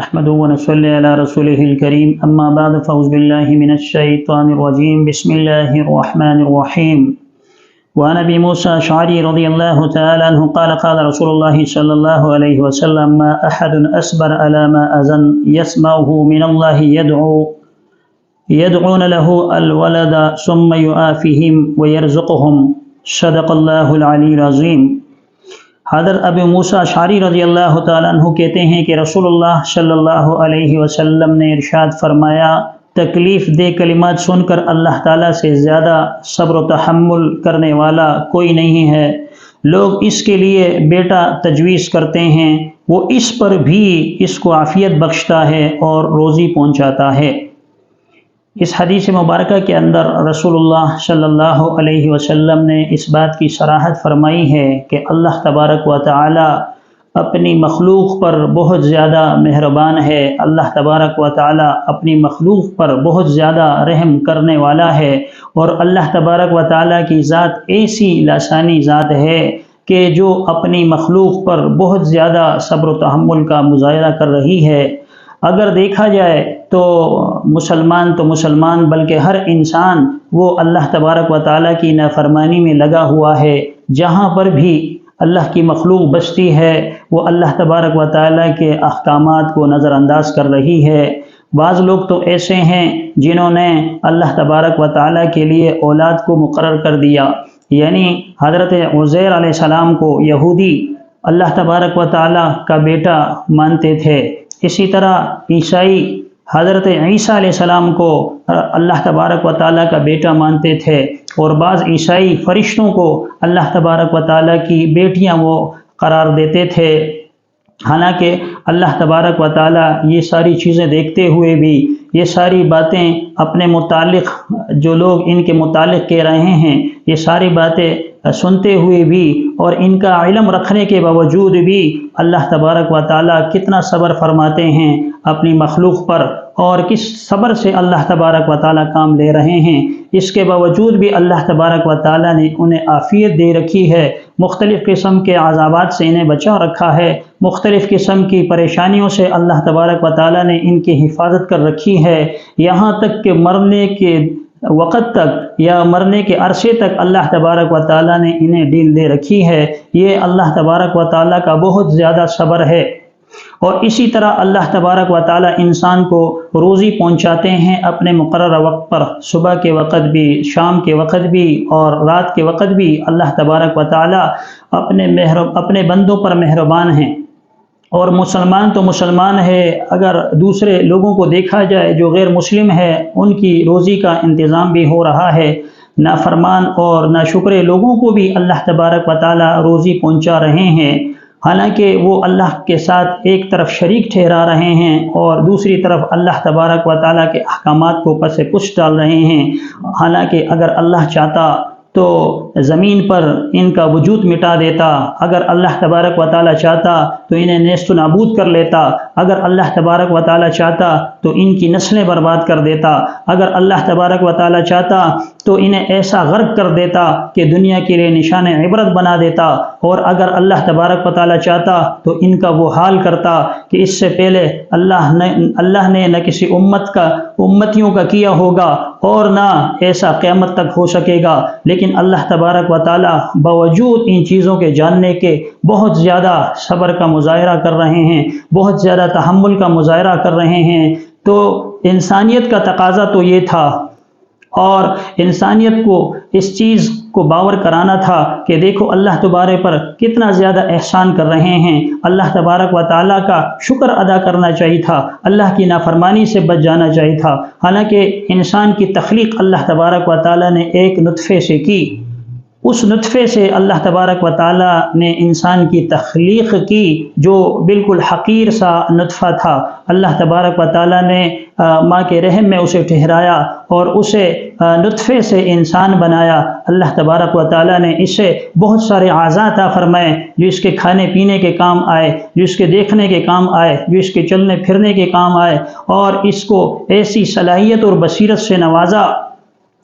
نحمده ونصلي على رسوله الكريم اما بعد فاعوذ بالله من الشيطان الرجيم بسم الله الرحمن الرحيم وعن ابي موسى الاشعري رضي الله تعالى عنه قال قال رسول الله صلى الله عليه وسلم ما احد اصبر على ما اذن يسمعه من الله يدعون له الولد ثم يعافيهم ويرزقهم صدق الله العلی العظیم۔ حضرت ابو موسیٰ اشعری رضی اللہ تعالیٰ عنہ کہتے ہیں کہ رسول اللہ صلی اللہ علیہ وسلم نے ارشاد فرمایا، تکلیف دہ کلمات سن کر اللہ تعالیٰ سے زیادہ صبر و تحمل کرنے والا کوئی نہیں ہے۔ لوگ اس کے لیے بیٹا تجویز کرتے ہیں، وہ اس پر بھی اس کو عافیت بخشتا ہے اور روزی پہنچاتا ہے۔ اس حدیث مبارکہ کے اندر رسول اللہ صلی اللہ علیہ وسلم نے اس بات کی صراحت فرمائی ہے کہ اللہ تبارک و تعالی اپنی مخلوق پر بہت زیادہ مہربان ہے، اللہ تبارک و تعالی اپنی مخلوق پر بہت زیادہ رحم کرنے والا ہے، اور اللہ تبارک و تعالی کی ذات ایسی لسانی ذات ہے کہ جو اپنی مخلوق پر بہت زیادہ صبر و تحمل کا مظاہرہ کر رہی ہے۔ اگر دیکھا جائے تو مسلمان بلکہ ہر انسان وہ اللہ تبارک و تعالیٰ کی نافرمانی میں لگا ہوا ہے۔ جہاں پر بھی اللہ کی مخلوق بستی ہے وہ اللہ تبارک و تعالیٰ کے احکامات کو نظر انداز کر رہی ہے۔ بعض لوگ تو ایسے ہیں جنہوں نے اللہ تبارک و تعالیٰ کے لیے اولاد کو مقرر کر دیا، یعنی حضرت عزیر علیہ السلام کو یہودی اللہ تبارک و تعالیٰ کا بیٹا مانتے تھے، اسی طرح عیسائی حضرت عیسیٰ علیہ السلام کو اللہ تبارک و تعالیٰ کا بیٹا مانتے تھے، اور بعض عیسائی فرشتوں کو اللہ تبارک و تعالیٰ کی بیٹیاں وہ قرار دیتے تھے۔ حالانکہ اللہ تبارک و تعالیٰ یہ ساری چیزیں دیکھتے ہوئے بھی، یہ ساری باتیں اپنے متعلق جو لوگ ان کے متعلق کہہ رہے ہیں، یہ ساری باتیں سنتے ہوئے بھی اور ان کا علم رکھنے کے باوجود بھی اللہ تبارک و تعالیٰ کتنا صبر فرماتے ہیں اپنی مخلوق پر، اور کس صبر سے اللہ تبارک و تعالیٰ کام لے رہے ہیں۔ اس کے باوجود بھی اللہ تبارک و تعالیٰ نے انہیں عافیت دے رکھی ہے، مختلف قسم کے عذابات سے انہیں بچا رکھا ہے، مختلف قسم کی پریشانیوں سے اللہ تبارک و تعالیٰ نے ان کی حفاظت کر رکھی ہے، یہاں تک کہ مرنے کے وقت تک یا مرنے کے عرصے تک اللہ تبارک و تعالیٰ نے انہیں ڈیل دے رکھی ہے۔ یہ اللہ تبارک و تعالیٰ کا بہت زیادہ صبر ہے۔ اور اسی طرح اللہ تبارک و تعالیٰ انسان کو روزی پہنچاتے ہیں اپنے مقررہ وقت پر، صبح کے وقت بھی، شام کے وقت بھی اور رات کے وقت بھی اللہ تبارک و تعالیٰ اپنے بندوں پر مہربان ہیں۔ اور مسلمان تو مسلمان ہے، اگر دوسرے لوگوں کو دیکھا جائے جو غیر مسلم ہے ان کی روزی کا انتظام بھی ہو رہا ہے، نافرمان اور ناشکر لوگوں کو بھی اللہ تبارک و تعالیٰ روزی پہنچا رہے ہیں، حالانکہ وہ اللہ کے ساتھ ایک طرف شریک ٹھہرا رہے ہیں اور دوسری طرف اللہ تبارک و تعالیٰ کے احکامات کو پس پش ڈال رہے ہیں۔ حالانکہ اگر اللہ چاہتا تو زمین پر ان کا وجود مٹا دیتا، اگر اللہ تبارک و تعالیٰ چاہتا تو انہیں نیست و نابود کر لیتا، اگر اللہ تبارک و تعالیٰ چاہتا تو ان کی نسلیں برباد کر دیتا، اگر اللہ تبارک و تعالیٰ چاہتا تو انہیں ایسا غرق کر دیتا کہ دنیا کے لیے نشان عبرت بنا دیتا، اور اگر اللہ تبارک و تعالیٰ چاہتا تو ان کا وہ حال کرتا کہ اس سے پہلے اللہ نے نہ کسی امتیوں کا کیا ہوگا اور نہ ایسا قیامت تک ہو سکے گا، لیکن اللہ تبارک و تعالیٰ باوجود ان چیزوں کے جاننے کے بہت زیادہ صبر کا مظاہرہ کر رہے ہیں، بہت زیادہ تحمل کا مظاہرہ کر رہے ہیں۔ تو انسانیت کا تقاضا تو یہ تھا، اور انسانیت کو اس چیز کو باور کرانا تھا کہ دیکھو اللہ تبارے پر کتنا زیادہ احسان کر رہے ہیں، اللہ تبارک و تعالیٰ کا شکر ادا کرنا چاہیے تھا، اللہ کی نافرمانی سے بچ جانا چاہیے تھا۔ حالانکہ انسان کی تخلیق اللہ تبارک و تعالیٰ نے ایک نطفے سے کی، اس نطفے سے اللہ تبارک و تعالیٰ نے انسان کی تخلیق کی جو بالکل حقیر سا نطفہ تھا۔ اللہ تبارک و تعالیٰ نے ماں کے رحم میں اسے ٹھہرایا اور اسے نطفے سے انسان بنایا۔ اللہ تبارک و تعالیٰ نے اسے بہت سارے اعضاء عطا فرمائے جو اس کے کھانے پینے کے کام آئے، جو اس کے دیکھنے کے کام آئے، جو اس کے چلنے پھرنے کے کام آئے، اور اس کو ایسی صلاحیت اور بصیرت سے نوازا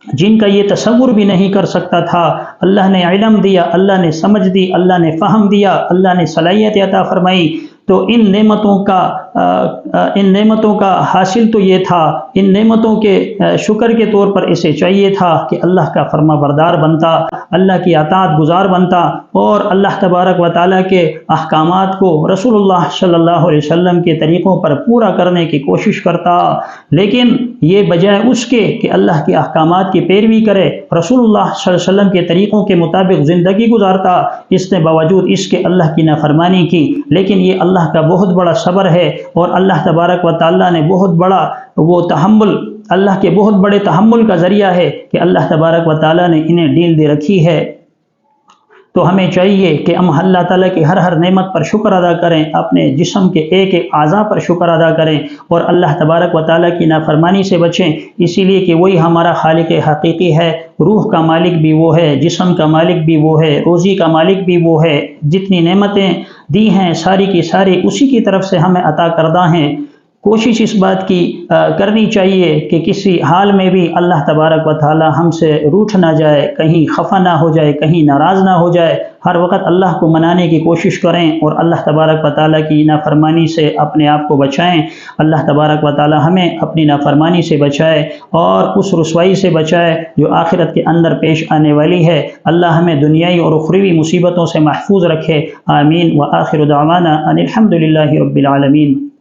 جن کا یہ تصور بھی نہیں کر سکتا تھا۔ اللہ نے علم دیا، اللہ نے سمجھ دی، اللہ نے فہم دیا، اللہ نے صلاحیت عطا فرمائی تو ان نعمتوں کا حاصل تو یہ تھا، ان نعمتوں کے شکر کے طور پر اسے چاہیے تھا کہ اللہ کا فرما بردار بنتا، اللہ کی اطاعت گزار بنتا اور اللہ تبارک و تعالیٰ کے احکامات کو رسول اللہ صلی اللہ علیہ وسلم کے طریقوں پر پورا کرنے کی کوشش کرتا۔ لیکن یہ بجائے اس کے کہ اللہ کے احکامات کی پیروی کرے، رسول اللہ صلی اللہ علیہ وسلم کے طریقوں کے مطابق زندگی گزارتا، اس نے باوجود اس کے اللہ کی نافرمانی کی۔ لیکن یہ اللہ کا بہت بڑا صبر ہے اور اللہ تبارک و تعالیٰ نے بہت بڑا وہ تحمل، اللہ کے بہت بڑے تحمل کا ذریعہ ہے کہ اللہ تبارک و تعالیٰ نے انہیں ڈیل دے رکھی ہے۔ تو ہمیں چاہیے کہ ہم اللہ تعالیٰ کی ہر نعمت پر شکر ادا کریں، اپنے جسم کے ایک ایک اعضاء پر شکر ادا کریں اور اللہ تبارک و تعالیٰ کی نافرمانی سے بچیں، اسی لیے کہ وہی ہمارا خالق حقیقی ہے۔ روح کا مالک بھی وہ ہے، جسم کا مالک بھی وہ ہے، روزی کا مالک بھی وہ ہے، جتنی نعمتیں دی ہیں ساری کی ساری اسی کی طرف سے ہمیں عطا کردہ ہیں۔ کوشش اس بات کی کرنی چاہیے کہ کسی حال میں بھی اللہ تبارک و تعالی ہم سے روٹھ نہ جائے، کہیں خفا نہ ہو جائے، کہیں ناراض نہ ہو جائے۔ ہر وقت اللہ کو منانے کی کوشش کریں اور اللہ تبارک و تعالی کی نافرمانی سے اپنے آپ کو بچائیں۔ اللہ تبارک و تعالی ہمیں اپنی نافرمانی سے بچائے اور اس رسوائی سے بچائے جو آخرت کے اندر پیش آنے والی ہے۔ اللہ ہمیں دنیائی اور اخروی مصیبتوں سے محفوظ رکھے۔ آمین۔ وآخر دعوانا ان الحمد للہ رب العالمین۔